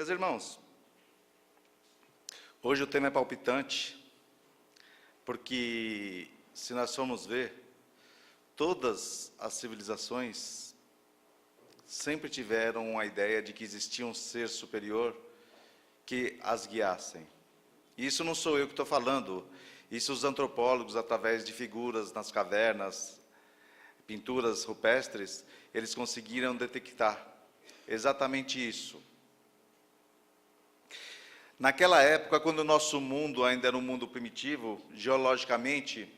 Meus irmãos, hoje o tema é palpitante, porque se nós formos ver, todas as civilizações sempre tiveram a ideia de que existia um ser superior que as guiassem. E isso não sou eu que estou falando, isso os antropólogos, através de figuras nas cavernas, pinturas rupestres, eles conseguiram detectar exatamente isso. Naquela época, quando o nosso mundo ainda era um mundo primitivo, geologicamente,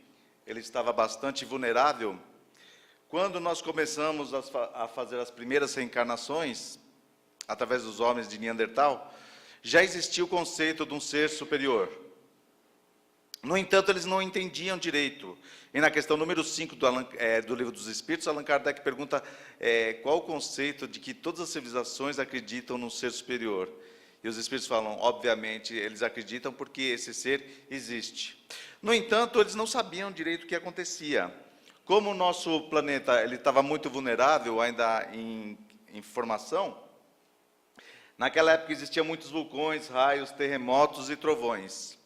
ele estava bastante vulnerável. Quando nós começamos a fazer as primeiras reencarnações, através dos homens de Neandertal, já existia o conceito de um ser superior. No entanto, eles não entendiam direito. E na questão número 5 do Livro dos Espíritos, Allan Kardec pergunta qual o conceito de que todas as civilizações acreditam num ser superior. E os Espíritos falam, obviamente, eles acreditam porque esse ser existe. No entanto, eles não sabiam direito o que acontecia. Como o nosso planeta ele estava muito vulnerável, ainda em formação, naquela época existiam muitos vulcões, raios, terremotos e trovões.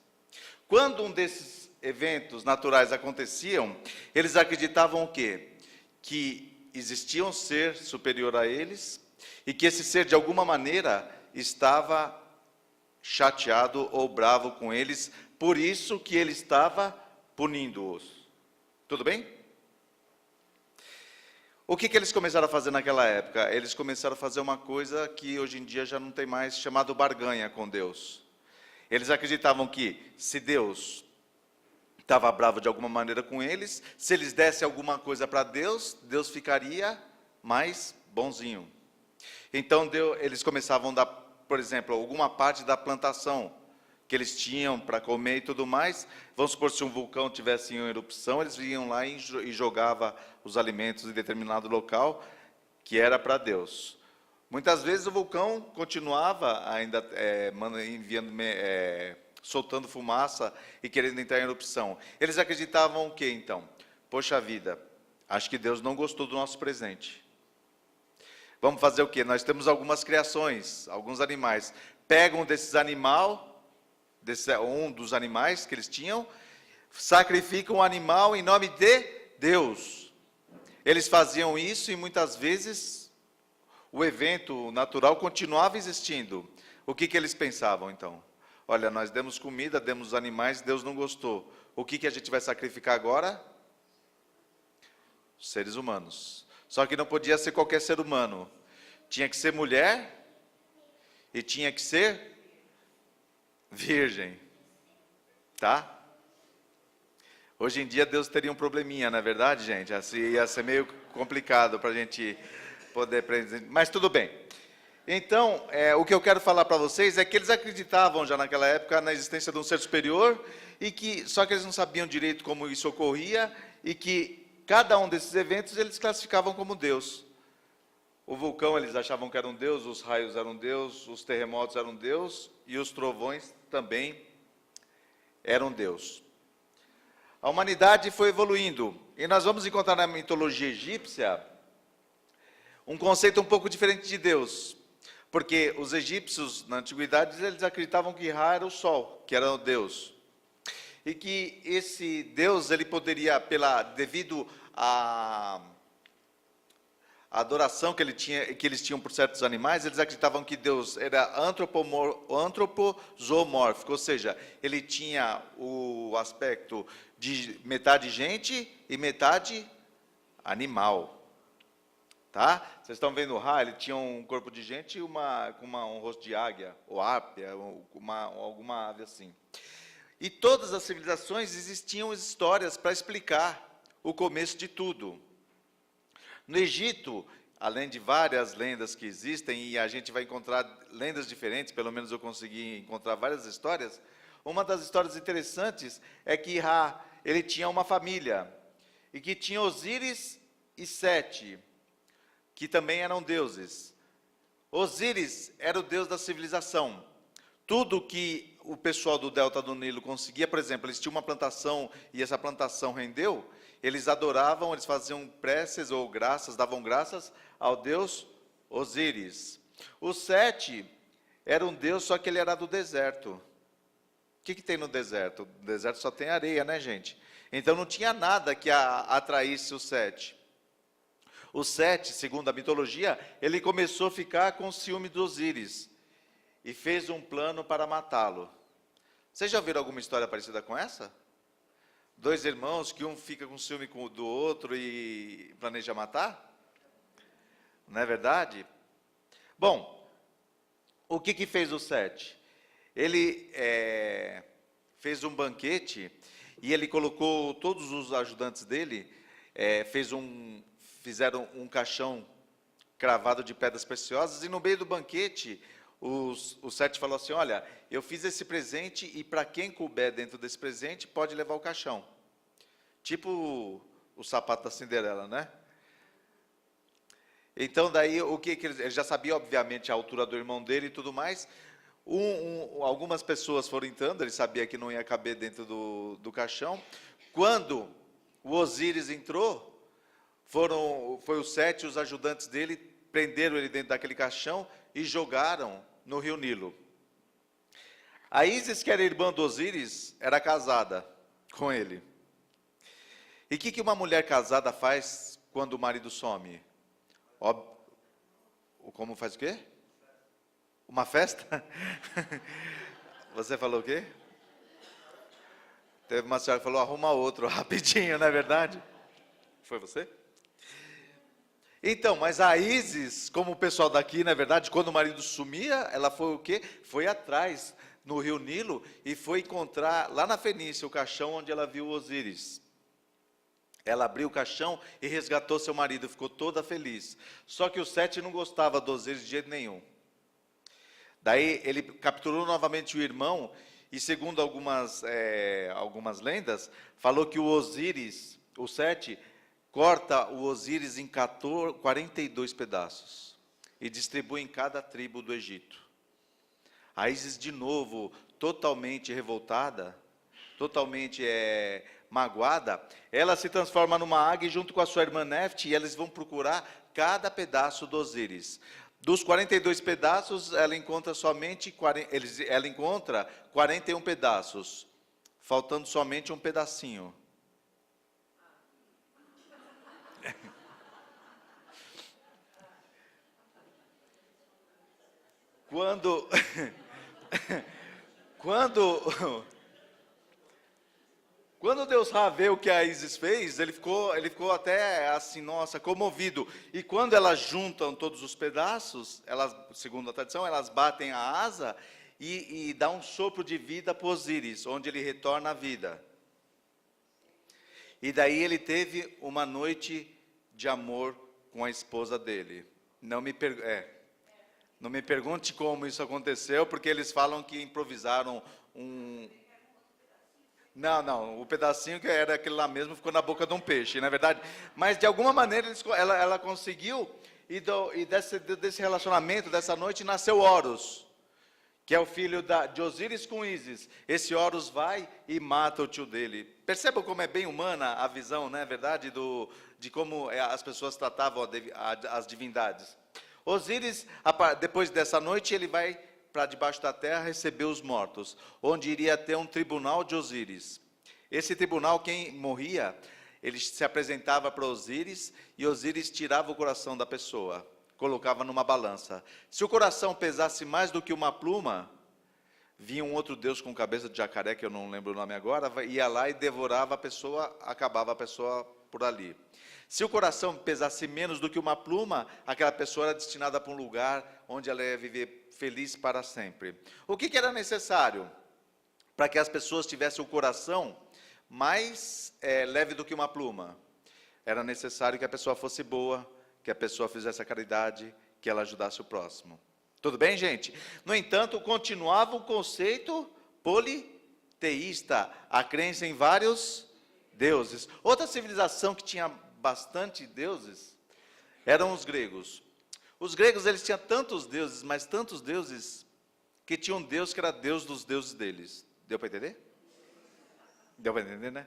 Quando um desses eventos naturais aconteciam, eles acreditavam o quê? Que existia um ser superior a eles e que esse ser, de alguma maneira, estava chateado ou bravo com eles, por isso que ele estava punindo-os. Tudo bem? O que eles começaram a fazer naquela época? Eles começaram a fazer uma coisa que hoje em dia já não tem mais, chamado barganha com Deus. Eles acreditavam que se Deus estava bravo de alguma maneira com eles, se eles dessem alguma coisa para Deus, Deus ficaria mais bonzinho. Então eles começavam a dar, por exemplo, alguma parte da plantação que eles tinham para comer e tudo mais. Vamos supor, se um vulcão tivesse em erupção, eles iam lá e jogavam os alimentos em determinado local, que era para Deus. Muitas vezes o vulcão continuava ainda soltando fumaça e querendo entrar em erupção. Eles acreditavam o quê, então? Poxa vida, acho que Deus não gostou do nosso presente. Vamos fazer o quê? Nós temos algumas criações, alguns animais. Pegam um dos animais que eles tinham, sacrificam o animal em nome de Deus. Eles faziam isso e muitas vezes o evento natural continuava existindo. O que eles pensavam então? Olha, nós demos comida, demos animais, Deus não gostou. O que a gente vai sacrificar agora? Os seres humanos. Só que não podia ser qualquer ser humano. Tinha que ser mulher e tinha que ser virgem. Tá? Hoje em dia Deus teria um probleminha, não é verdade, gente? Assim, ia ser meio complicado para a gente poder aprender. Mas tudo bem. Então, o que eu quero falar para vocês é que eles acreditavam já naquela época na existência de um ser superior, só que eles não sabiam direito como isso ocorria, e que cada um desses eventos eles classificavam como Deus. O vulcão eles achavam que era um Deus, os raios eram um Deus, os terremotos eram um Deus, e os trovões também eram Deus. A humanidade foi evoluindo, e nós vamos encontrar na mitologia egípcia um conceito um pouco diferente de Deus, porque os egípcios, na antiguidade, eles acreditavam que Ra era o sol, que era o Deus. E que esse Deus, ele poderia, devido à adoração que eles tinham por certos animais, eles acreditavam que Deus era antropozoomórfico, ou seja, ele tinha o aspecto de metade gente e metade animal. Tá? Vocês estão vendo o Ra, ele tinha um corpo de gente e um rosto de águia, ou ápia, alguma ave assim. E todas as civilizações existiam histórias para explicar o começo de tudo. No Egito, além de várias lendas que existem, e a gente vai encontrar lendas diferentes, pelo menos eu consegui encontrar várias histórias, uma das histórias interessantes é que Ra, ele tinha uma família, e que tinha Osíris e Sete, que também eram deuses. Osíris era o deus da civilização. Tudo que o pessoal do delta do Nilo conseguia, por exemplo, eles tinham uma plantação e essa plantação rendeu, eles adoravam, eles faziam preces ou graças, davam graças ao deus Osíris. O Sete era um Deus, só que ele era do deserto. O que tem no deserto? No deserto só tem areia, né, gente? Então não tinha nada que atraísse o Sete. O Sete, segundo a mitologia, ele começou a ficar com ciúme de Osíris e fez um plano para matá-lo. Vocês já ouviram alguma história parecida com essa? Dois irmãos que um fica com ciúme do outro e planeja matar? Não é verdade? Bom, o que fez o Sete? Ele fez um banquete e ele colocou todos os ajudantes dele, fizeram um caixão cravado de pedras preciosas, e no meio do banquete, o Sete falou assim, olha, eu fiz esse presente, e para quem couber dentro desse presente, pode levar o caixão. Tipo o sapato da Cinderela, né? Então, daí, ele já sabia, obviamente, a altura do irmão dele e tudo mais. Algumas pessoas foram entrando, ele sabia que não ia caber dentro do caixão. Quando o Osíris entrou, foi o Sete e os ajudantes dele, prenderam ele dentro daquele caixão e jogaram no rio Nilo. A Ísis, que era irmã do Osíris, era casada com ele. E o que uma mulher casada faz quando o marido some? Como faz o quê? Uma festa? Você falou o quê? Teve uma senhora que falou, arruma outro, rapidinho, não é verdade? Foi você? Então, mas a Ísis, como o pessoal daqui, na verdade, quando o marido sumia, ela foi o quê? Foi atrás, no rio Nilo, e foi encontrar, lá na Fenícia, o caixão onde ela viu Osíris. Ela abriu o caixão e resgatou seu marido, ficou toda feliz. Só que o Sete não gostava do Osíris de jeito nenhum. Daí ele capturou novamente o irmão, e segundo algumas lendas, falou que o Osíris, o Sete, corta o Osíris em 42 pedaços e distribui em cada tribo do Egito. A Ísis, de novo, totalmente revoltada, totalmente magoada, ela se transforma numa águia junto com a sua irmã Nefte, e eles vão procurar cada pedaço do Osíris. Dos 42 pedaços, ela encontra 41 pedaços, faltando somente um pedacinho. Quando Deus vê o que a Ísis fez, ele ficou até assim, nossa, comovido. E quando elas juntam todos os pedaços, segundo a tradição, elas batem a asa e dá um sopro de vida para Osíris, onde ele retorna à vida. E daí ele teve uma noite de amor com a esposa dele. Não me pergunte como isso aconteceu, porque eles falam que improvisaram um... Não, o pedacinho que era aquele lá mesmo ficou na boca de um peixe, na verdade. Mas de alguma maneira ela conseguiu, e desse relacionamento, dessa noite, nasceu Horus, que é o filho de Osíris com Ísis. Esse Horus vai e mata o tio dele. Percebam como é bem humana a visão, não é verdade, de como as pessoas tratavam as divindades. Osíris, depois dessa noite, ele vai para debaixo da terra receber os mortos, onde iria ter um tribunal de Osíris. Esse tribunal, quem morria, ele se apresentava para Osíris, e Osíris tirava o coração da pessoa, colocava numa balança. Se o coração pesasse mais do que uma pluma, vinha um outro deus com cabeça de jacaré, que eu não lembro o nome agora, ia lá e devorava a pessoa, acabava a pessoa por ali. Se o coração pesasse menos do que uma pluma, aquela pessoa era destinada para um lugar onde ela ia viver feliz para sempre. O que era necessário para que as pessoas tivessem o coração mais leve do que uma pluma? Era necessário que a pessoa fosse boa, que a pessoa fizesse a caridade, que ela ajudasse o próximo. Tudo bem, gente? No entanto, continuava o conceito politeísta, a crença em vários deuses. Outra civilização que tinha bastante deuses eram os gregos. Os gregos, eles tinham tantos deuses, mas tantos deuses, que tinha um deus que era Deus dos deuses deles. Deu para entender? Deu para entender, né?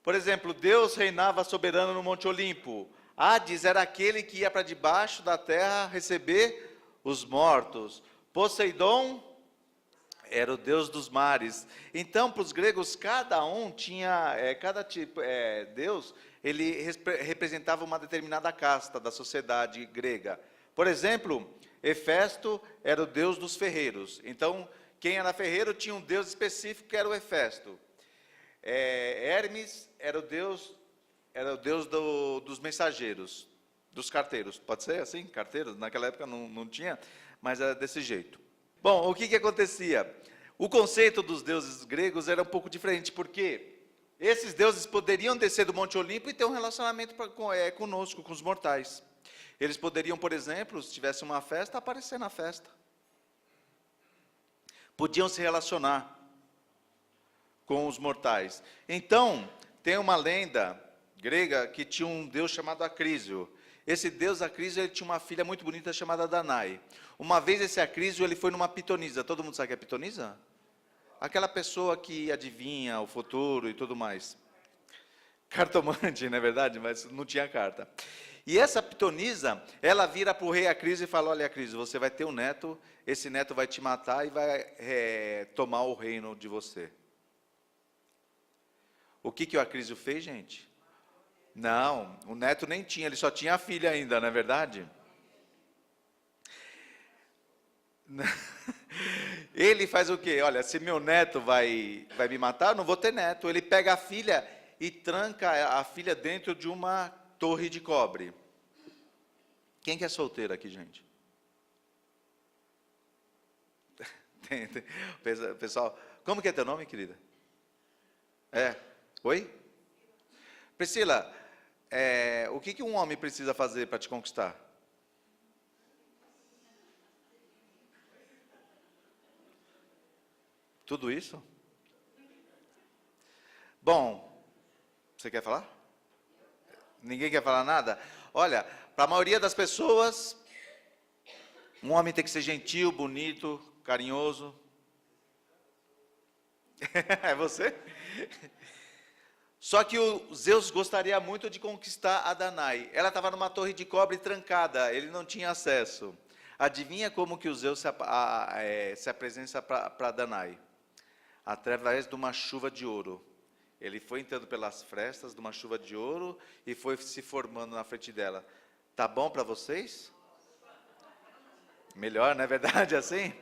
Por exemplo, Deus reinava soberano no Monte Olimpo. Hades era aquele que ia para debaixo da terra receber os mortos. Poseidon era o deus dos mares. Então, para os gregos, cada um tinha, cada tipo, deus, ele representava uma determinada casta da sociedade grega. Por exemplo, Hefesto era o deus dos ferreiros. Então, quem era ferreiro tinha um deus específico que era o Hefesto. Hermes era o deus dos mensageiros, dos carteiros. Pode ser assim? Carteiros? Naquela época não tinha, mas era desse jeito. Bom, o que acontecia? O conceito dos deuses gregos era um pouco diferente, porque esses deuses poderiam descer do Monte Olimpo e ter um relacionamento conosco, com os mortais. Eles poderiam, por exemplo, se tivesse uma festa, aparecer na festa. Podiam se relacionar com os mortais. Então, tem uma lenda grega que tinha um deus chamado Acrísio. Esse deus Acrísio, ele tinha uma filha muito bonita chamada Danae. Uma vez esse Acrísio, ele foi numa pitonisa. Todo mundo sabe o que é pitonisa? Aquela pessoa que adivinha o futuro e tudo mais. Cartomante, não é verdade? Mas não tinha carta. E essa pitonisa, ela vira para o rei Acrísio e fala: olha, Acrísio, você vai ter um neto, esse neto vai te matar e vai tomar o reino de você. O que o Acrísio fez, gente? Não, o neto nem tinha, ele só tinha a filha ainda, não é verdade? Ele faz o quê? Olha, se meu neto vai me matar, eu não vou ter neto. Ele pega a filha e tranca a filha dentro de uma torre de cobre. Quem que é solteiro aqui, gente? Pessoal, como que é teu nome, querida? Oi? Priscila, o que um homem precisa fazer para te conquistar? Tudo isso? Bom, você quer falar? Ninguém quer falar nada? Olha, para a maioria das pessoas, um homem tem que ser gentil, bonito, carinhoso. É você? Só que o Zeus gostaria muito de conquistar a Danae. Ela estava numa torre de cobre trancada, ele não tinha acesso. Adivinha como que o Zeus se apresenta para Danae? Através de uma chuva de ouro. Ele foi entrando pelas frestas de uma chuva de ouro e foi se formando na frente dela. Tá bom para vocês? Melhor, não é verdade assim?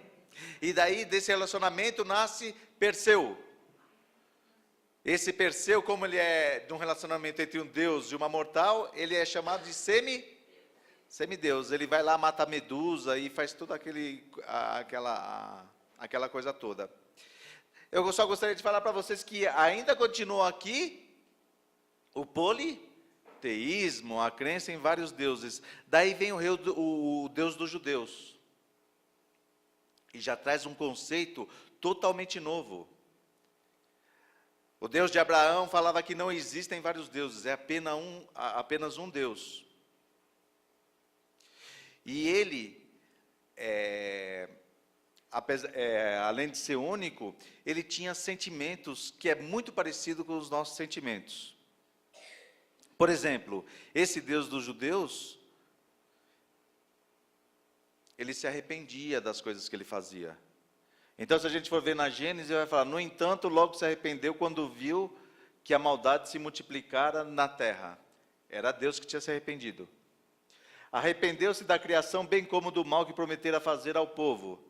E daí desse relacionamento nasce Perseu. Esse Perseu, como ele é de um relacionamento entre um deus e uma mortal, ele é chamado de semideus. Ele vai lá, mata a Medusa e faz toda aquela coisa toda. Eu só gostaria de falar para vocês que ainda continua aqui o politeísmo, a crença em vários deuses. Daí vem o Deus dos judeus. E já traz um conceito totalmente novo. O Deus de Abraão falava que não existem vários deuses, é apenas um Deus. E ele, além de ser único, ele tinha sentimentos que é muito parecido com os nossos sentimentos. Por exemplo, esse Deus dos judeus, ele se arrependia das coisas que ele fazia. Então, se a gente for ver na Gênesis, ele vai falar: no entanto, logo se arrependeu quando viu que a maldade se multiplicara na terra. Era Deus que tinha se arrependido. Arrependeu-se da criação, bem como do mal que prometera fazer ao povo.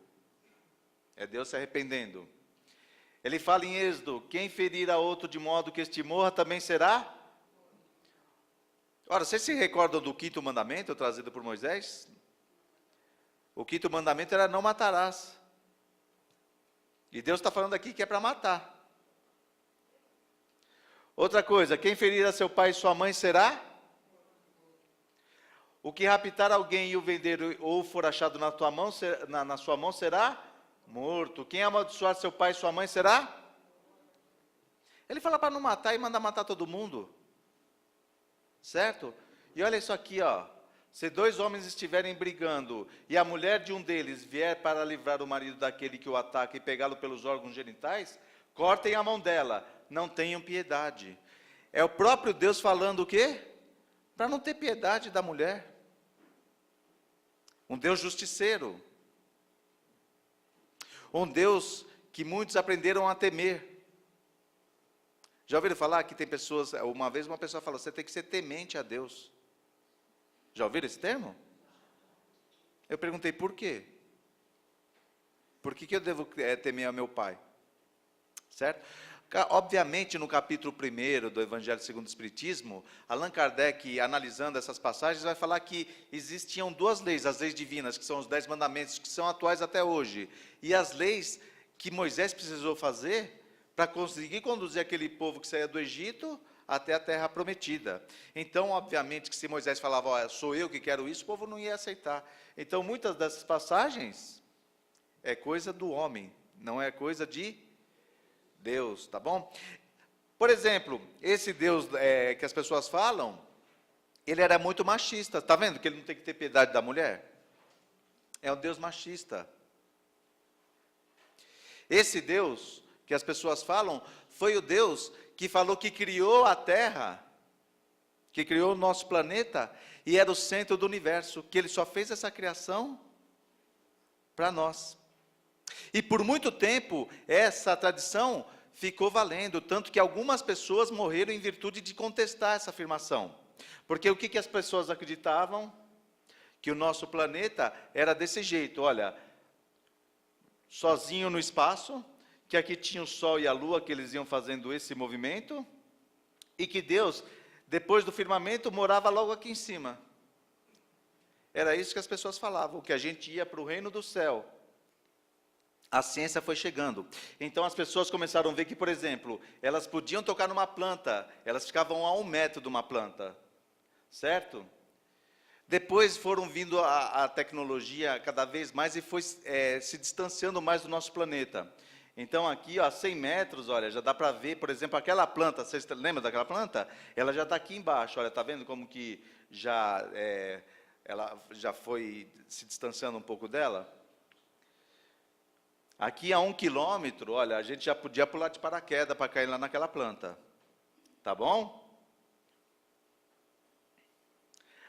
É Deus se arrependendo. Ele fala em Êxodo: quem ferir a outro de modo que este morra, também será. Ora, vocês se recordam do 5º mandamento trazido por Moisés? O 5º mandamento era: não matarás. E Deus está falando aqui que é para matar. Outra coisa: quem ferir a seu pai e sua mãe será. O que raptar alguém e o vender ou for achado na sua mão será morto. Quem amaldiçoar seu pai e sua mãe será. Ele fala para não matar e manda matar todo mundo. Certo? E olha isso aqui, ó. Se 2 homens estiverem brigando e a mulher de um deles vier para livrar o marido daquele que o ataca e pegá-lo pelos órgãos genitais, cortem a mão dela, não tenham piedade. É o próprio Deus falando o quê? Para não ter piedade da mulher. Um Deus justiceiro. um Deus que muitos aprenderam a temer. Já ouviram falar que tem pessoas, uma vez uma pessoa falou, você tem que ser temente a Deus. Já ouviram esse termo? Eu perguntei, por quê? Por que eu devo temer ao meu Pai? Certo? Obviamente, no capítulo 1 do Evangelho segundo o Espiritismo, Allan Kardec, analisando essas passagens, vai falar que existiam duas leis, as leis divinas, que são os 10 mandamentos, que são atuais até hoje, e as leis que Moisés precisou fazer para conseguir conduzir aquele povo que saía do Egito até a terra prometida. Então, obviamente, que se Moisés falava, olha, sou eu que quero isso, o povo não ia aceitar. Então, muitas dessas passagens é coisa do homem, não é coisa de Deus, tá bom? Por exemplo, esse Deus que as pessoas falam, ele era muito machista. Tá vendo que ele não tem que ter piedade da mulher? É um Deus machista. Esse Deus que as pessoas falam, foi o Deus que falou que criou a Terra, que criou o nosso planeta, e era o centro do universo, que ele só fez essa criação para nós. E por muito tempo, essa tradição ficou valendo, tanto que algumas pessoas morreram em virtude de contestar essa afirmação. Porque o que as pessoas acreditavam? Que o nosso planeta era desse jeito, olha, sozinho no espaço, que aqui tinha o Sol e a Lua, que eles iam fazendo esse movimento, e que Deus, depois do firmamento, morava logo aqui em cima. Era isso que as pessoas falavam, que a gente ia para o reino do céu. A ciência foi chegando. Então as pessoas começaram a ver que, por exemplo, elas podiam tocar numa planta, elas ficavam a 1 metro de uma planta, certo? Depois foram vindo a tecnologia cada vez mais e foi se distanciando mais do nosso planeta. Então aqui, ó, a 100 metros, olha, já dá para ver, por exemplo, aquela planta, vocês lembram daquela planta? Ela já está aqui embaixo, olha, está vendo como que ela já foi se distanciando um pouco dela? Aqui a 1 quilômetro, olha, a gente já podia pular de paraquedas para cair lá naquela planta. Tá bom?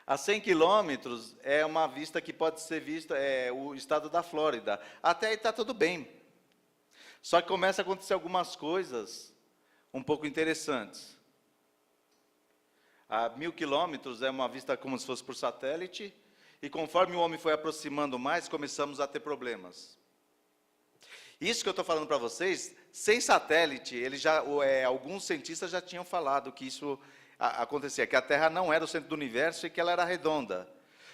A 100 quilômetros é uma vista que pode ser vista, o estado da Flórida. Até aí está tudo bem. Só que começa a acontecer algumas coisas um pouco interessantes. A 1000 quilômetros é uma vista como se fosse por satélite, e conforme o homem foi aproximando mais, começamos a ter problemas. Isso que eu estou falando para vocês, sem satélite, alguns cientistas já tinham falado que isso acontecia, que a Terra não era o centro do universo e que ela era redonda.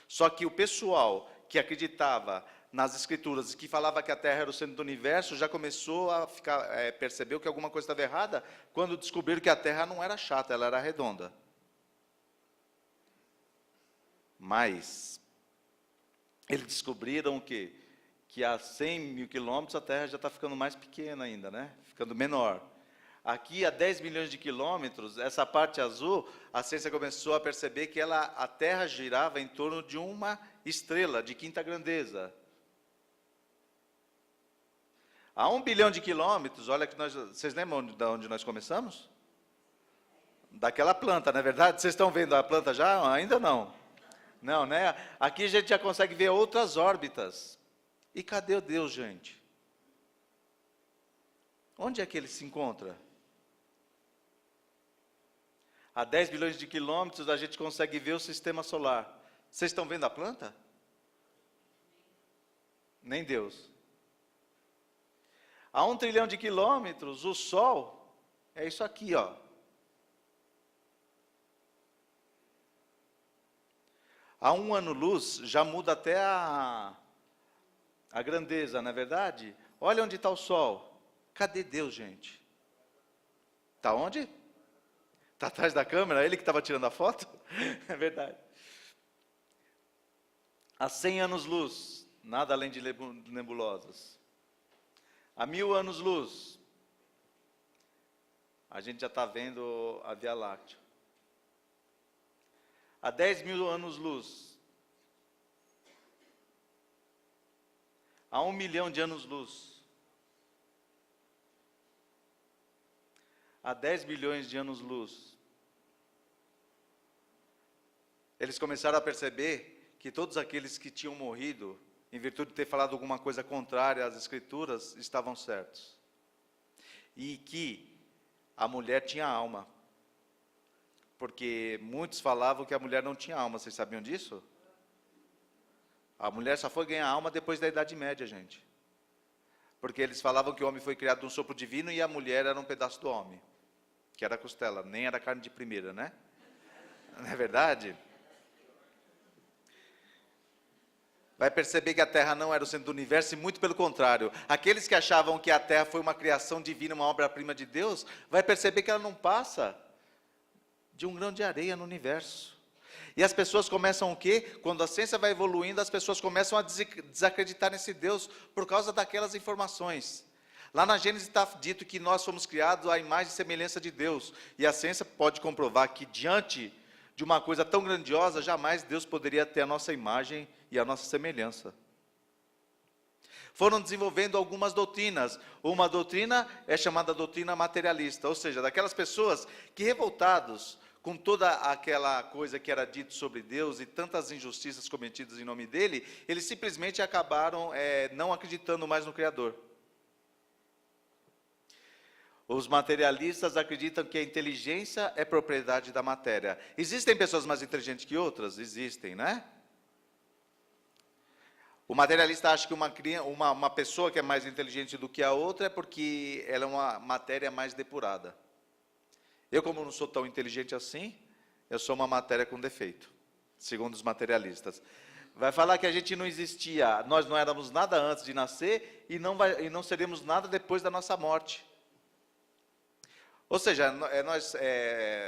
Só que o pessoal que acreditava nas escrituras e que falava que a Terra era o centro do universo, já começou a percebeu que alguma coisa estava errada, quando descobriram que a Terra não era chata, ela era redonda. Mas eles descobriram que a 100 mil quilômetros a Terra já está ficando mais pequena ainda, né? Ficando menor. Aqui a 10 milhões de quilômetros, essa parte azul, a ciência começou a perceber que a Terra girava em torno de uma estrela de quinta grandeza. A 1 bilhão de quilômetros, olha que vocês lembram de onde nós começamos? Daquela planta, não é verdade? Vocês estão vendo a planta já? Ainda não. Não, né? Aqui a gente já consegue ver outras órbitas. E cadê o Deus, gente? Onde é que ele se encontra? A 10 bilhões de quilômetros a gente consegue ver o sistema solar. Vocês estão vendo a planta? Nem Deus. A 1 trilhão de quilômetros, o Sol é isso aqui, ó. A 1 ano-luz já muda até a grandeza, não é verdade? Olha onde está o Sol. Cadê Deus, gente? Está onde? Está atrás da câmera? Ele que estava tirando a foto? É verdade. A 100 anos-luz, nada além de nebulosas. A 1000 anos-luz, a gente já está vendo a Via Láctea. A 10 mil anos-luz, a 1 milhão de anos-luz, a 10 bilhões de anos-luz, eles começaram a perceber que todos aqueles que tinham morrido em virtude de ter falado alguma coisa contrária às Escrituras, estavam certos. E que a mulher tinha alma. Porque muitos falavam que a mulher não tinha alma. Vocês sabiam disso? A mulher só foi ganhar alma depois da Idade Média, gente. Porque eles falavam que o homem foi criado de um sopro divino e a mulher era um pedaço do homem, que era a costela, nem era carne de primeira, né? Não é verdade? Vai perceber que a Terra não era o centro do universo e muito pelo contrário. Aqueles que achavam que a Terra foi uma criação divina, uma obra-prima de Deus, vai perceber que ela não passa de um grão de areia no universo. E as pessoas começam o quê? Quando a ciência vai evoluindo, as pessoas começam a desacreditar nesse Deus por causa daquelas informações. Lá na Gênesis está dito que nós fomos criados à imagem e semelhança de Deus. E a ciência pode comprovar que diante de uma coisa tão grandiosa, jamais Deus poderia ter a nossa imagem e a nossa semelhança. Foram desenvolvendo algumas doutrinas. Uma doutrina é chamada doutrina materialista, ou seja, daquelas pessoas que, revoltados com toda aquela coisa que era dito sobre Deus e tantas injustiças cometidas em nome dele, eles simplesmente acabaram não acreditando mais no Criador. Os materialistas acreditam que a inteligência é propriedade da matéria. Existem pessoas mais inteligentes que outras? Existem, né? O materialista acha que uma pessoa que é mais inteligente do que a outra é porque ela é uma matéria mais depurada. Eu, como não sou tão inteligente assim, eu sou uma matéria com defeito, segundo os materialistas. Vai falar que a gente não existia, nós não éramos nada antes de nascer e não seremos nada depois da nossa morte. Ou seja, nós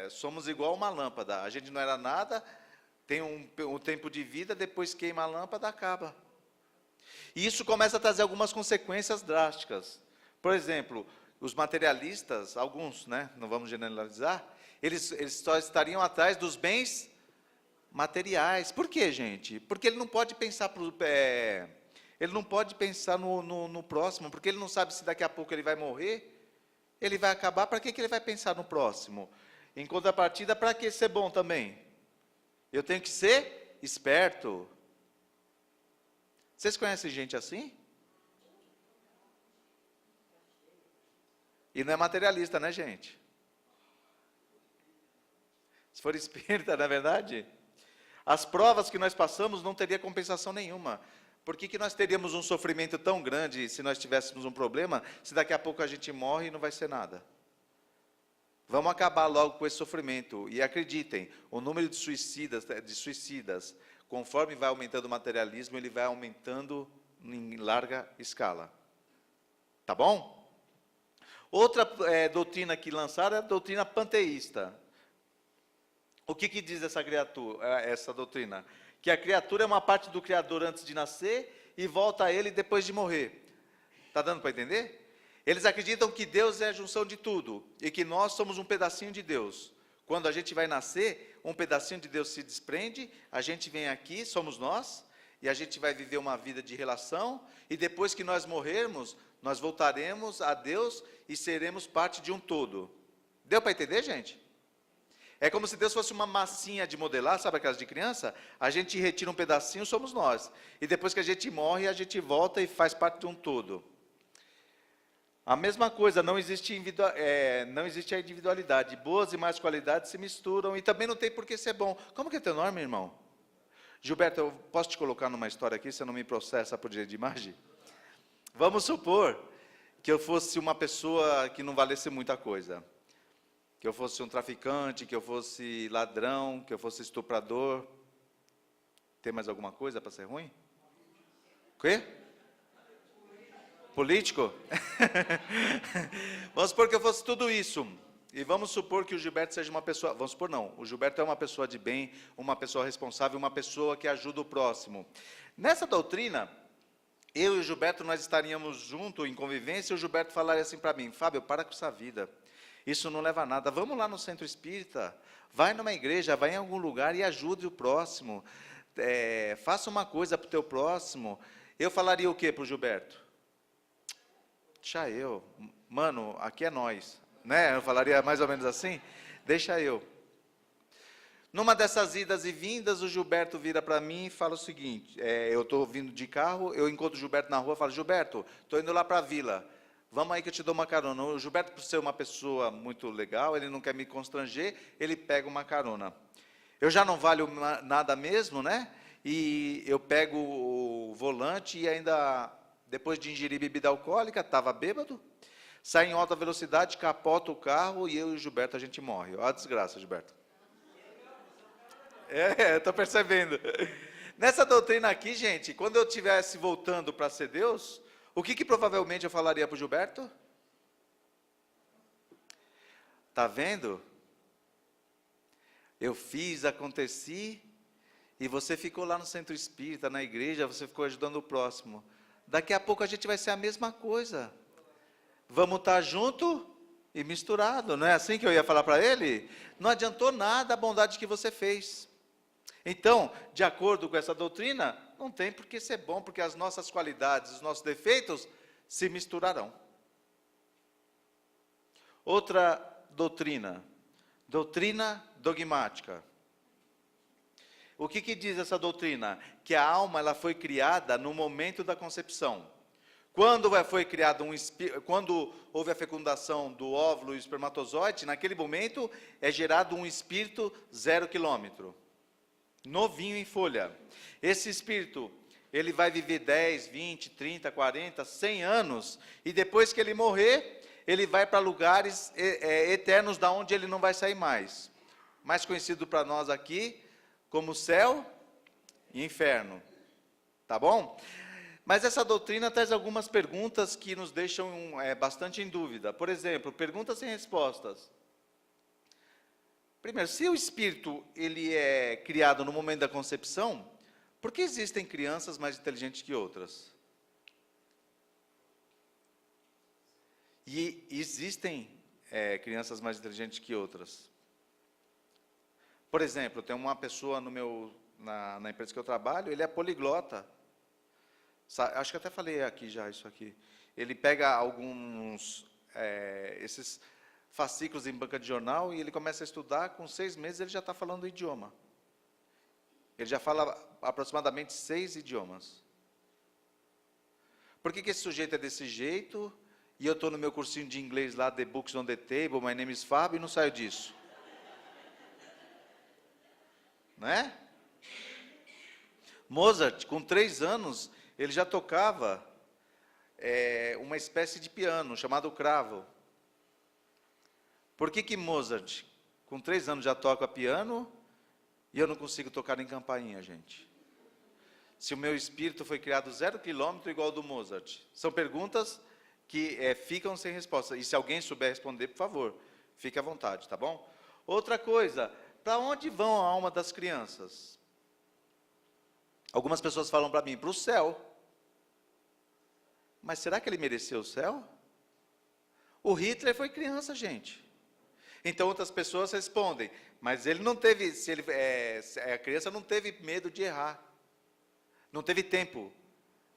somos igual uma lâmpada. A gente não era nada, tem um tempo de vida, depois queima a lâmpada, acaba. E isso começa a trazer algumas consequências drásticas. Por exemplo, os materialistas, alguns, né, não vamos generalizar, eles só estariam atrás dos bens materiais. Por quê, gente? Porque ele não pode pensar no próximo, porque ele não sabe se daqui a pouco ele vai morrer, ele vai acabar, para que ele vai pensar no próximo? Em contrapartida, para que ser bom também? Eu tenho que ser esperto. Vocês conhecem gente assim? E não é materialista, né, gente? Se for espírita, não é verdade? As provas que nós passamos não teria compensação nenhuma. Por que nós teríamos um sofrimento tão grande se nós tivéssemos um problema, se daqui a pouco a gente morre e não vai ser nada? Vamos acabar logo com esse sofrimento. E acreditem, o número de suicidas, conforme vai aumentando o materialismo, ele vai aumentando em larga escala. Tá bom? Outra doutrina que lançaram é a doutrina panteísta. O que diz essa doutrina? Que a criatura é uma parte do Criador antes de nascer e volta a ele depois de morrer. Está dando para entender? Eles acreditam que Deus é a junção de tudo e que nós somos um pedacinho de Deus. Quando a gente vai nascer, um pedacinho de Deus se desprende, a gente vem aqui, somos nós, e a gente vai viver uma vida de relação, e depois que nós morrermos, nós voltaremos a Deus e seremos parte de um todo. Deu para entender, gente? É como se Deus fosse uma massinha de modelar, sabe aquelas de criança? A gente retira um pedacinho, somos nós. E depois que a gente morre, a gente volta e faz parte de um todo. A mesma coisa, não existe a individualidade. Boas e más qualidades se misturam e também não tem por que ser bom. Como que é teu nome, irmão? Gilberto, eu posso te colocar numa história aqui, você não me processa por direito de imagem? Vamos supor que eu fosse uma pessoa que não valesse muita coisa. Que eu fosse um traficante, que eu fosse ladrão, que eu fosse estuprador. Tem mais alguma coisa para ser ruim? O quê? Político? Vamos supor que eu fosse tudo isso. E vamos supor que o Gilberto seja uma pessoa... Vamos supor não, o Gilberto é uma pessoa de bem, uma pessoa responsável, uma pessoa que ajuda o próximo. Nessa doutrina, eu e o Gilberto, nós estaríamos juntos em convivência, e o Gilberto falaria assim para mim: Fábio, para com essa vida. Isso não leva a nada. Vamos lá no centro espírita, vai numa igreja, vai em algum lugar e ajude o próximo. Faça uma coisa para o teu próximo. Eu falaria o quê para o Gilberto? Deixa eu. Mano, aqui é nós. Né? Eu falaria mais ou menos assim. Deixa eu. Numa dessas idas e vindas, o Gilberto vira para mim e fala o seguinte, eu estou vindo de carro, eu encontro o Gilberto na rua e falo, Gilberto, estou indo lá para a vila, vamos aí que eu te dou uma carona. O Gilberto, por ser uma pessoa muito legal, ele não quer me constranger, ele pega uma carona. Eu já não valho nada mesmo, né? E eu pego o volante e ainda, depois de ingerir bebida alcoólica, estava bêbado, sai em alta velocidade, capota o carro e eu e o Gilberto, a gente morre. Olha a desgraça, Gilberto. Estou percebendo. Nessa doutrina aqui, gente, quando eu estivesse voltando para ser Deus, o que provavelmente eu falaria para o Gilberto? Está vendo? Eu fiz, aconteci, e você ficou lá no centro espírita, na igreja, você ficou ajudando o próximo. Daqui a pouco a gente vai ser a mesma coisa. Vamos estar junto e misturado, não é assim que eu ia falar para ele? Não adiantou nada a bondade que você fez. Então, de acordo com essa doutrina, não tem por que ser bom, porque as nossas qualidades, os nossos defeitos se misturarão. Outra doutrina, doutrina dogmática. O que diz essa doutrina? Que a alma ela foi criada no momento da concepção. Quando foi criado quando houve a fecundação do óvulo e espermatozoide, naquele momento é gerado um espírito 0 quilômetro, novinho em folha. Esse espírito, ele vai viver 10, 20, 30, 40, 100 anos, e depois que ele morrer, ele vai para lugares eternos, da onde ele não vai sair mais. Mais conhecido para nós aqui como céu e inferno. Tá bom? Mas essa doutrina traz algumas perguntas que nos deixam bastante em dúvida. Por exemplo, perguntas sem respostas. Primeiro, se o espírito ele é criado no momento da concepção, por que existem crianças mais inteligentes que outras? E existem crianças mais inteligentes que outras. Por exemplo, tem uma pessoa na empresa que eu trabalho, ele é poliglota. Acho que até falei aqui já isso aqui. Ele pega esses fascículos em banca de jornal e ele começa a estudar, com 6 meses ele já está falando o idioma. Ele já fala aproximadamente 6 idiomas. Por que esse sujeito é desse jeito? E eu estou no meu cursinho de inglês lá, The Books on the Table, My Name is Fábio, e não saio disso. Né? Mozart, com 3 anos, ele já tocava uma espécie de piano, chamado cravo. Por que Mozart, com 3 anos, já toca piano, e eu não consigo tocar em campainha, gente? Se o meu espírito foi criado 0 quilômetro igual ao do Mozart. São perguntas que ficam sem resposta. E se alguém souber responder, por favor, fique à vontade, tá bom? Outra coisa, para onde vão a alma das crianças? Algumas pessoas falam para mim, para o céu. Mas será que ele mereceu o céu? O Hitler foi criança, gente. Então outras pessoas respondem, mas ele não teve, a criança não teve medo de errar. Não teve tempo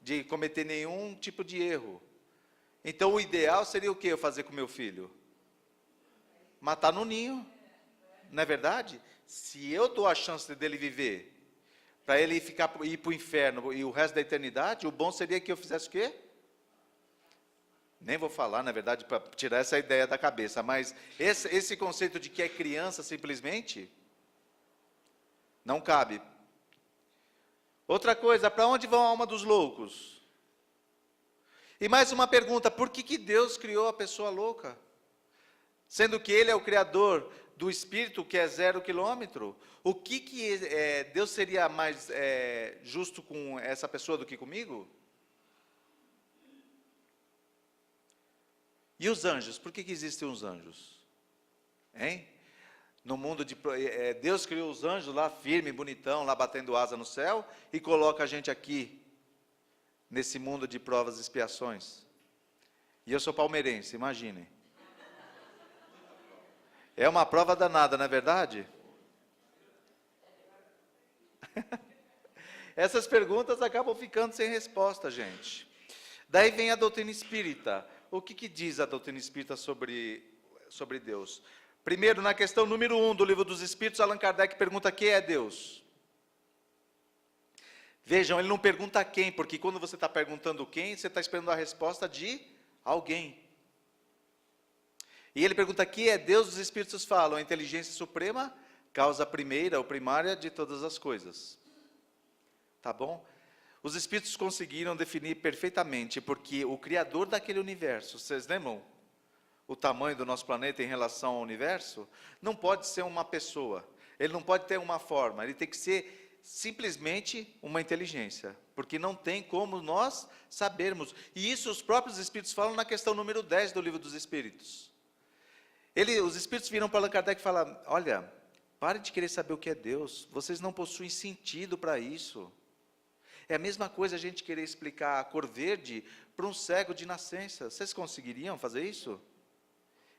de cometer nenhum tipo de erro. Então o ideal seria o que eu fazer com meu filho? Matar no ninho. Não é verdade? Se eu dou a chance dele viver, para ele ir para o inferno e o resto da eternidade, o bom seria que eu fizesse o quê? Nem vou falar, na verdade, para tirar essa ideia da cabeça, mas esse conceito de que é criança simplesmente, não cabe. Outra coisa, para onde vão a alma dos loucos? E mais uma pergunta, por que Deus criou a pessoa louca? Sendo que Ele é o Criador do Espírito, que é 0 quilômetro, o que Deus seria mais justo com essa pessoa do que comigo? E os anjos? Por que existem os anjos? Hein? No mundo Deus criou os anjos lá, firme, bonitão, lá batendo asa no céu, e coloca a gente aqui, nesse mundo de provas e expiações. E eu sou palmeirense, imaginem. É uma prova danada, não é verdade? Essas perguntas acabam ficando sem resposta, gente. Daí vem a doutrina espírita. O que diz a doutrina espírita sobre Deus? Primeiro, na questão número 1 do Livro dos Espíritos, Allan Kardec pergunta: quem é Deus? Vejam, ele não pergunta quem, porque quando você está perguntando quem, você está esperando a resposta de alguém. E ele pergunta: quem é Deus? Os Espíritos falam: a inteligência suprema, causa primeira ou primária de todas as coisas. Tá bom? Os Espíritos conseguiram definir perfeitamente, porque o Criador daquele universo, vocês lembram o tamanho do nosso planeta em relação ao universo? Não pode ser uma pessoa, ele não pode ter uma forma, ele tem que ser simplesmente uma inteligência, porque não tem como nós sabermos. E isso os próprios Espíritos falam na questão número 10 do Livro dos Espíritos. Os Espíritos viram para Allan Kardec e falam: olha, parem de querer saber o que é Deus, vocês não possuem sentido para isso. É a mesma coisa a gente querer explicar a cor verde para um cego de nascença. Vocês conseguiriam fazer isso?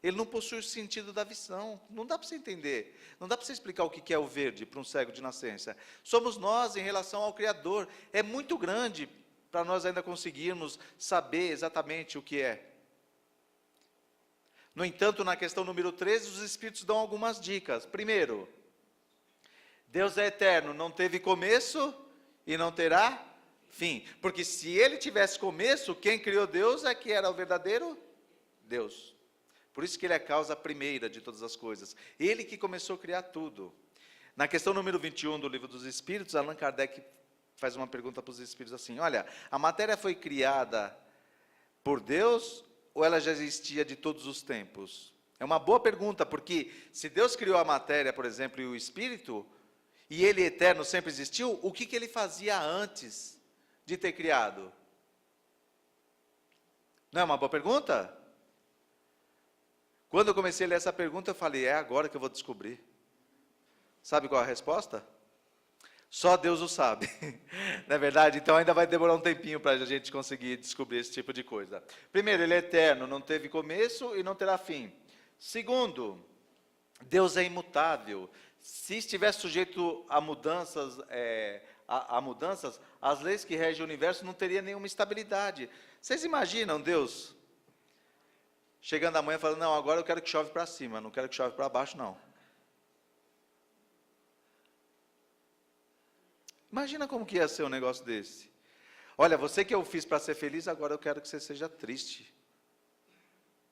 Ele não possui o sentido da visão. Não dá para você entender. Não dá para você explicar o que é o verde para um cego de nascença. Somos nós em relação ao Criador. É muito grande para nós ainda conseguirmos saber exatamente o que é. No entanto, na questão número 13, os Espíritos dão algumas dicas. Primeiro, Deus é eterno, não teve começo e não terá fim. Porque se ele tivesse começo, quem criou Deus é que era o verdadeiro Deus. Por isso que ele é a causa primeira de todas as coisas. Ele que começou a criar tudo. Na questão número 21 do Livro dos Espíritos, Allan Kardec faz uma pergunta para os Espíritos assim: olha, a matéria foi criada por Deus ou ela já existia de todos os tempos? É uma boa pergunta, porque se Deus criou a matéria, por exemplo, e o Espírito, e ele eterno sempre existiu, o que ele fazia antes de ter criado? Não é uma boa pergunta? Quando eu comecei a ler essa pergunta, eu falei: é agora que eu vou descobrir. Sabe qual é a resposta? Só Deus o sabe. Não é verdade? Então ainda vai demorar um tempinho para a gente conseguir descobrir esse tipo de coisa. Primeiro, ele é eterno, não teve começo e não terá fim. Segundo, Deus é imutável. Se estiver sujeito a mudanças, as leis que regem o universo não teria nenhuma estabilidade. Vocês imaginam Deus chegando amanhã falando: não, agora eu quero que chove para cima, não quero que chove para baixo, não. Imagina como que ia ser um negócio desse. Olha, você que eu fiz para ser feliz, agora eu quero que você seja triste.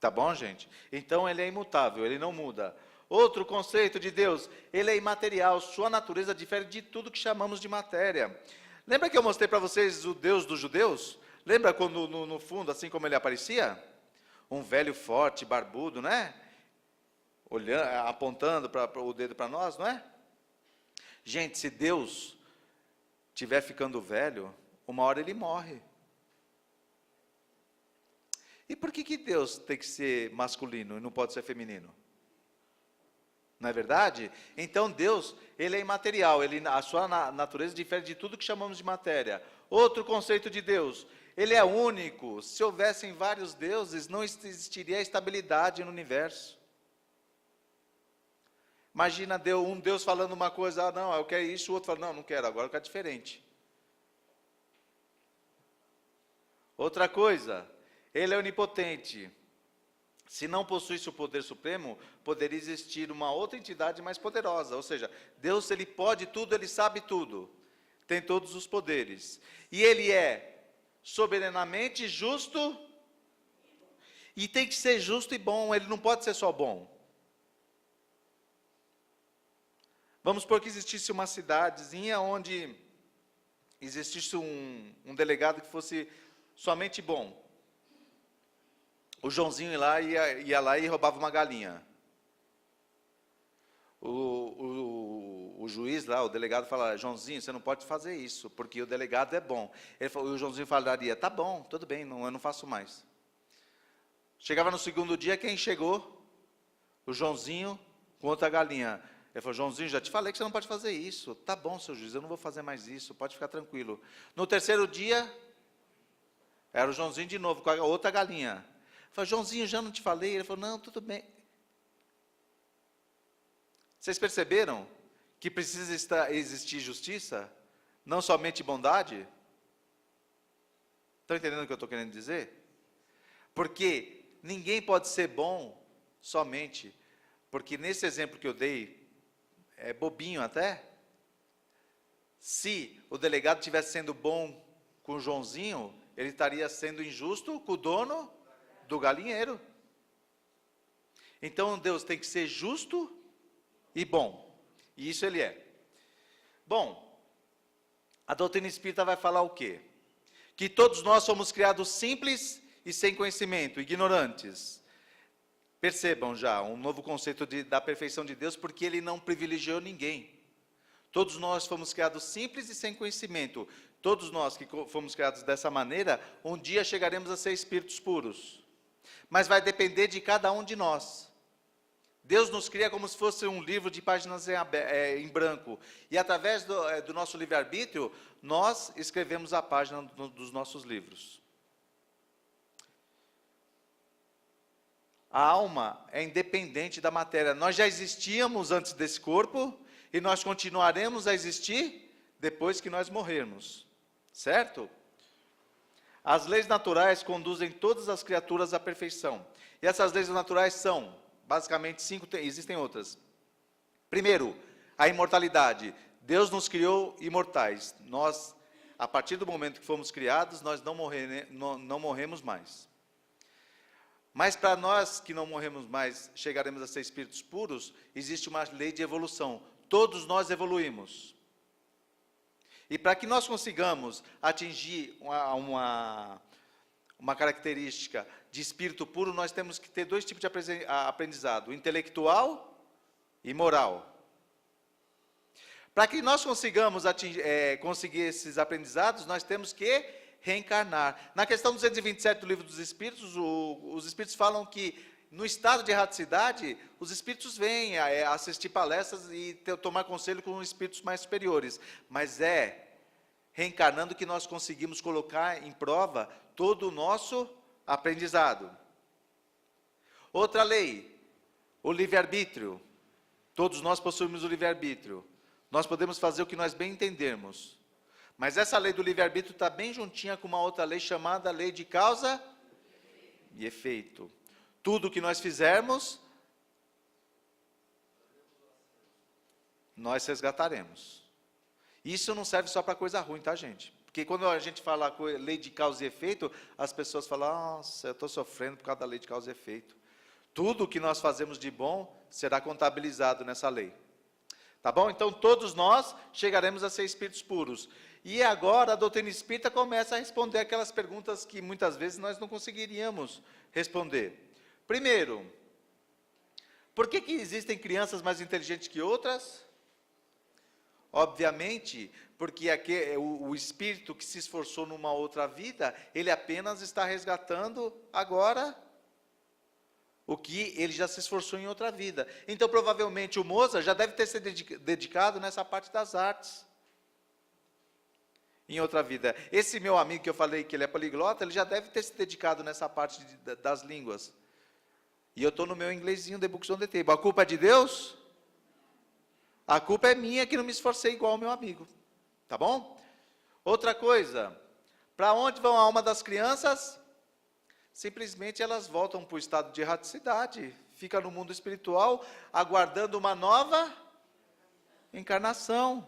Tá bom, gente? Então ele é imutável, ele não muda. Outro conceito de Deus: ele é imaterial, sua natureza difere de tudo que chamamos de matéria. Lembra que eu mostrei para vocês o Deus dos judeus? Lembra quando no fundo, assim como ele aparecia? Um velho forte, barbudo, né? Olhando, apontando o dedo para nós, não é? Gente, se Deus estiver ficando velho, uma hora ele morre. E por que Deus tem que ser masculino e não pode ser feminino? Não é verdade? Então Deus, ele é imaterial, a sua natureza difere de tudo que chamamos de matéria. Outro conceito de Deus: ele é único. Se houvessem vários deuses, não existiria estabilidade no universo. Imagina um Deus falando uma coisa: ah, não, eu quero isso, o outro fala: não, não quero, agora eu quero diferente. Outra coisa, ele é onipotente. Se não possuísse o poder supremo, poderia existir uma outra entidade mais poderosa. Ou seja, Deus, ele pode tudo, ele sabe tudo. Tem todos os poderes. E ele é soberanamente justo, e tem que ser justo e bom, ele não pode ser só bom. Vamos supor que existisse uma cidadezinha onde existisse um delegado que fosse somente bom. O Joãozinho ia lá e roubava uma galinha. O juiz lá, o delegado, fala: Joãozinho, você não pode fazer isso, porque o delegado é bom. O Joãozinho falaria: tá bom, tudo bem, eu não faço mais. Chegava no segundo dia, quem chegou? O Joãozinho com outra galinha. Ele falou: Joãozinho, já te falei que você não pode fazer isso. Tá bom, seu juiz, eu não vou fazer mais isso, pode ficar tranquilo. No terceiro dia, era o Joãozinho de novo, com a outra galinha. Ele falou: Joãozinho, já não te falei? Ele falou: não, tudo bem. Vocês perceberam que precisa existir justiça, não somente bondade? Estão entendendo o que eu estou querendo dizer? Porque ninguém pode ser bom somente. Porque nesse exemplo que eu dei, é bobinho até, se o delegado estivesse sendo bom com o Joãozinho, ele estaria sendo injusto com o dono do galinheiro. Então Deus tem que ser justo e bom. E isso ele é. Bom, a doutrina espírita vai falar o quê? Que todos nós somos criados simples e sem conhecimento, ignorantes. Percebam já um novo conceito da perfeição de Deus, porque ele não privilegiou ninguém. Todos nós fomos criados simples e sem conhecimento. Todos nós que fomos criados dessa maneira, um dia chegaremos a ser espíritos puros. Mas vai depender de cada um de nós. Deus nos cria como se fosse um livro de páginas em branco. E através do nosso livre-arbítrio, nós escrevemos a página dos nossos livros. A alma é independente da matéria. Nós já existíamos antes desse corpo e nós continuaremos a existir depois que nós morrermos. Certo? As leis naturais conduzem todas as criaturas à perfeição. E essas leis naturais são, basicamente, 5, existem outras. Primeiro, a imortalidade. Deus nos criou imortais. Nós, a partir do momento que fomos criados, nós não morremos mais. Mas para nós que não morremos mais, chegaremos a ser espíritos puros, existe uma lei de evolução. Todos nós evoluímos. E para que nós consigamos atingir uma característica de espírito puro, nós temos que ter 2 tipos de aprendizado, intelectual e moral. Para que nós consigamos conseguir esses aprendizados, nós temos que reencarnar. Na questão 227 do Livro dos Espíritos, os Espíritos falam que no estado de erraticidade, os Espíritos vêm assistir palestras e tomar conselho com Espíritos mais superiores. Mas é reencarnando que nós conseguimos colocar em prova todo o nosso aprendizado. Outra lei, o livre-arbítrio. Todos nós possuímos o livre-arbítrio. Nós podemos fazer o que nós bem entendermos. Mas essa lei do livre-arbítrio está bem juntinha com uma outra lei chamada lei de causa e efeito. Tudo que nós fizermos, nós resgataremos. Isso não serve só para coisa ruim, tá, gente? Porque quando a gente fala lei de causa e efeito, as pessoas falam, nossa, eu estou sofrendo por causa da lei de causa e efeito. Tudo que nós fazemos de bom será contabilizado nessa lei. Tá bom? Então, todos nós chegaremos a ser espíritos puros. E agora, a doutrina espírita começa a responder aquelas perguntas que muitas vezes nós não conseguiríamos responder. Primeiro, por que existem crianças mais inteligentes que outras? Obviamente, porque o espírito que se esforçou numa outra vida, ele apenas está resgatando agora o que ele já se esforçou em outra vida. Então, provavelmente, o Mozart já deve ter se dedicado nessa parte das artes. Em outra vida. Esse meu amigo que eu falei que ele é poliglota, ele já deve ter se dedicado nessa parte das línguas. E eu estou no meu inglesinho, The Books on the Table. A culpa é de Deus? A culpa é minha que não me esforcei igual o meu amigo. Tá bom? Outra coisa. Para onde vão a alma das crianças? Simplesmente elas voltam para o estado de erraticidade. Fica no mundo espiritual, aguardando uma nova encarnação.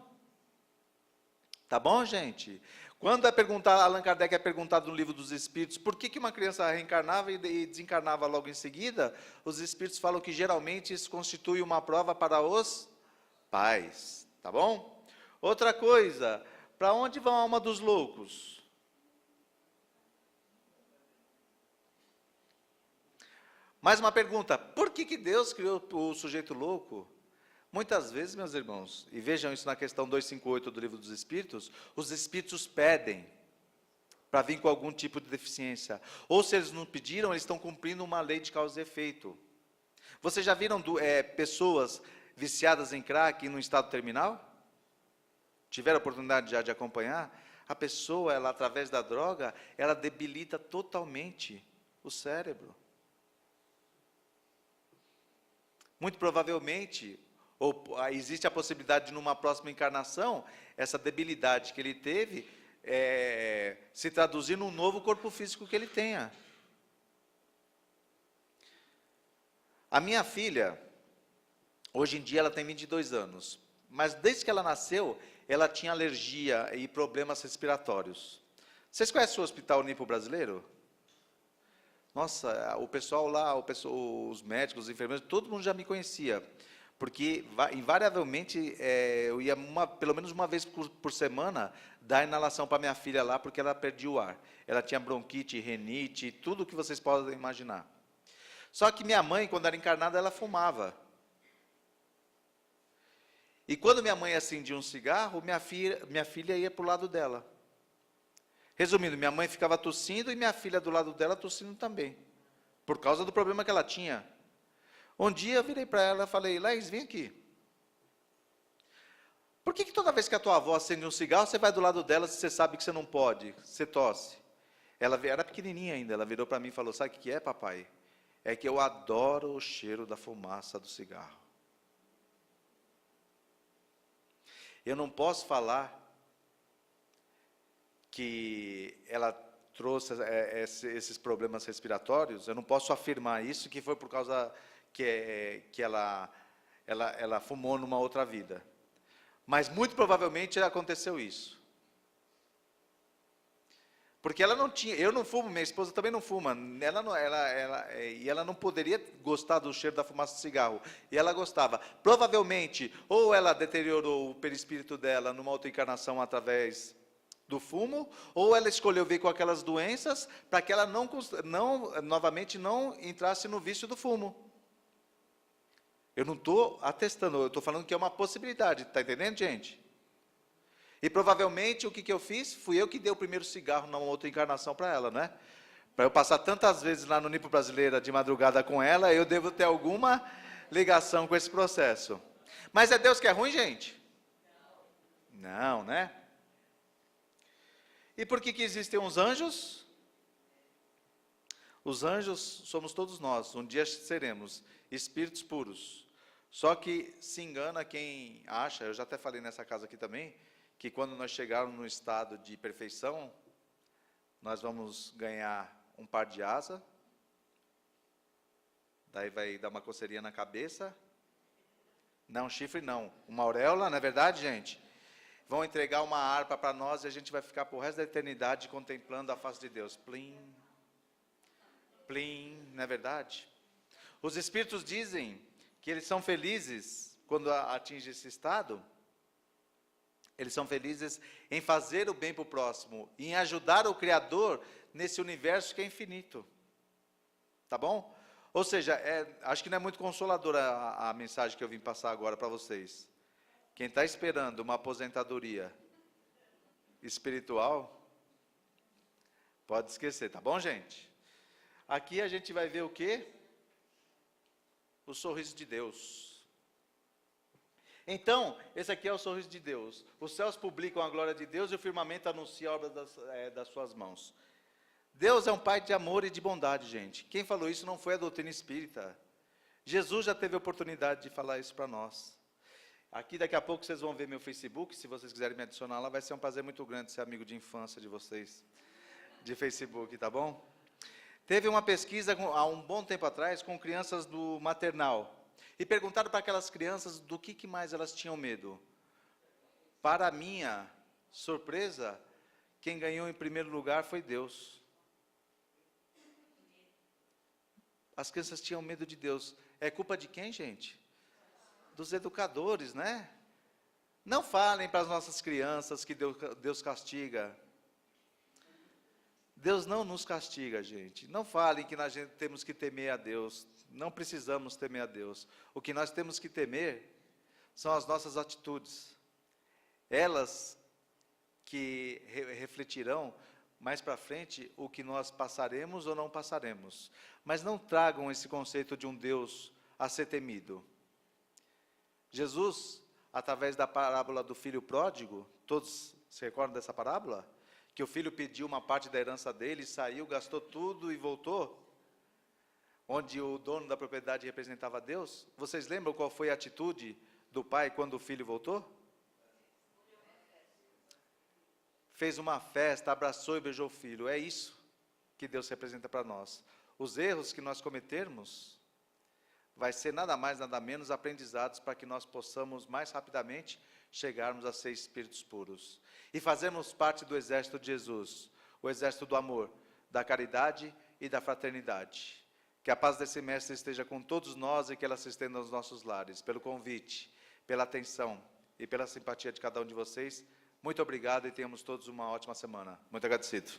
Tá bom, gente? Quando Allan Kardec é perguntado no Livro dos Espíritos, por que uma criança reencarnava e desencarnava logo em seguida, os Espíritos falam que geralmente isso constitui uma prova para os pais. Tá bom? Outra coisa, para onde vão a alma dos loucos? Mais uma pergunta, por que Deus criou o sujeito louco? Muitas vezes, meus irmãos, e vejam isso na questão 258 do Livro dos Espíritos, os Espíritos pedem para vir com algum tipo de deficiência. Ou se eles não pediram, eles estão cumprindo uma lei de causa e efeito. Vocês já viram pessoas viciadas em crack no estado terminal? Tiveram a oportunidade já de acompanhar? A pessoa, ela, através da droga, ela debilita totalmente o cérebro. Muito provavelmente, ou existe a possibilidade de, numa próxima encarnação, essa debilidade que ele teve, se traduzir num novo corpo físico que ele tenha. A minha filha, Hoje em dia ela tem 22 anos. Mas desde que ela nasceu, ela tinha alergia e problemas respiratórios. Vocês conhecem o Hospital Nipo Brasileiro? Nossa, o pessoal lá, os médicos, os enfermeiros, todo mundo já me conhecia. Porque, invariavelmente, eu ia pelo menos uma vez por semana dar inalação para minha filha lá, porque ela perdia o ar. Ela tinha bronquite, renite, tudo o que vocês podem imaginar. Só que minha mãe, quando era encarnada, ela fumava. E quando minha mãe acendia um cigarro, minha filha ia para o lado dela. Resumindo, minha mãe ficava tossindo e minha filha do lado dela tossindo também. Por causa do problema que ela tinha. Um dia eu virei para ela e falei, Laís, vem aqui. Por que toda vez que a tua avó acende um cigarro, você vai do lado dela se você sabe que você não pode, você tosse? Ela era pequenininha ainda, ela virou para mim e falou, sabe o que é, papai? É que eu adoro o cheiro da fumaça do cigarro. Eu não posso falar que ela trouxe esses problemas respiratórios, eu não posso afirmar isso, que foi por causa que ela fumou numa outra vida. Mas muito provavelmente aconteceu isso. Porque ela não tinha, eu não fumo, minha esposa também não fuma, e ela não poderia gostar do cheiro da fumaça de cigarro, e ela gostava. Provavelmente, ou ela deteriorou o perispírito dela numa outra encarnação através do fumo, ou ela escolheu vir com aquelas doenças para que ela novamente não entrasse no vício do fumo. Eu não estou atestando, eu estou falando que é uma possibilidade, está entendendo, gente? E provavelmente o que eu fiz? Fui eu que dei o primeiro cigarro numa outra encarnação para ela, né? Para eu passar tantas vezes lá no Nipo Brasileira de madrugada com ela, eu devo ter alguma ligação com esse processo. Mas é Deus que é ruim, gente? Não, né? E por que existem os anjos? Os anjos somos todos nós, um dia seremos espíritos puros. Só que se engana quem acha, eu já até falei nessa casa aqui também, que quando nós chegarmos no estado de perfeição, nós vamos ganhar um par de asa, daí vai dar uma coceirinha na cabeça, não, chifre não, uma auréola, não é verdade, gente? Vão entregar uma harpa para nós e a gente vai ficar por resto da eternidade contemplando a face de Deus. Plim, plim, não é verdade? Os espíritos dizem que eles são felizes quando atingem esse estado. Eles são felizes em fazer o bem para o próximo, em ajudar o Criador nesse universo que é infinito. Tá bom? Ou seja, acho que não é muito consoladora a mensagem que eu vim passar agora para vocês. Quem está esperando uma aposentadoria espiritual, pode esquecer, tá bom, gente? Aqui a gente vai ver o quê? O sorriso de Deus. Então, esse aqui é o sorriso de Deus. Os céus publicam a glória de Deus e o firmamento anuncia a obra das suas mãos. Deus é um Pai de amor e de bondade, gente. Quem falou isso não foi a doutrina espírita. Jesus já teve a oportunidade de falar isso para nós. Aqui daqui a pouco vocês vão ver meu Facebook, se vocês quiserem me adicionar lá, vai ser um prazer muito grande ser amigo de infância de vocês, de Facebook, tá bom? Teve uma pesquisa há um bom tempo atrás com crianças do maternal. E perguntaram para aquelas crianças do que mais elas tinham medo. Para minha surpresa, quem ganhou em primeiro lugar foi Deus. As crianças tinham medo de Deus. É culpa de quem, gente? Dos educadores, né? Não falem para as nossas crianças que Deus castiga. Deus não nos castiga, gente. Não falem que nós temos que temer a Deus. Não precisamos temer a Deus. O que nós temos que temer são as nossas atitudes. Elas que refletirão mais para frente o que nós passaremos ou não passaremos. Mas não tragam esse conceito de um Deus a ser temido. Jesus, através da parábola do filho pródigo, todos se recordam dessa parábola? Que o filho pediu uma parte da herança dele, saiu, gastou tudo e voltou? Onde o dono da propriedade representava Deus? Vocês lembram qual foi a atitude do pai quando o filho voltou? Fez uma festa, abraçou e beijou o filho. É isso que Deus representa para nós. Os erros que nós cometermos, vai ser nada mais, nada menos aprendizados para que nós possamos mais rapidamente chegarmos a ser espíritos puros. E fazermos parte do exército de Jesus, o exército do amor, da caridade e da fraternidade. Que a paz desse mestre esteja com todos nós e que ela se estenda aos nossos lares. Pelo convite, pela atenção e pela simpatia de cada um de vocês, muito obrigado e tenhamos todos uma ótima semana. Muito agradecido.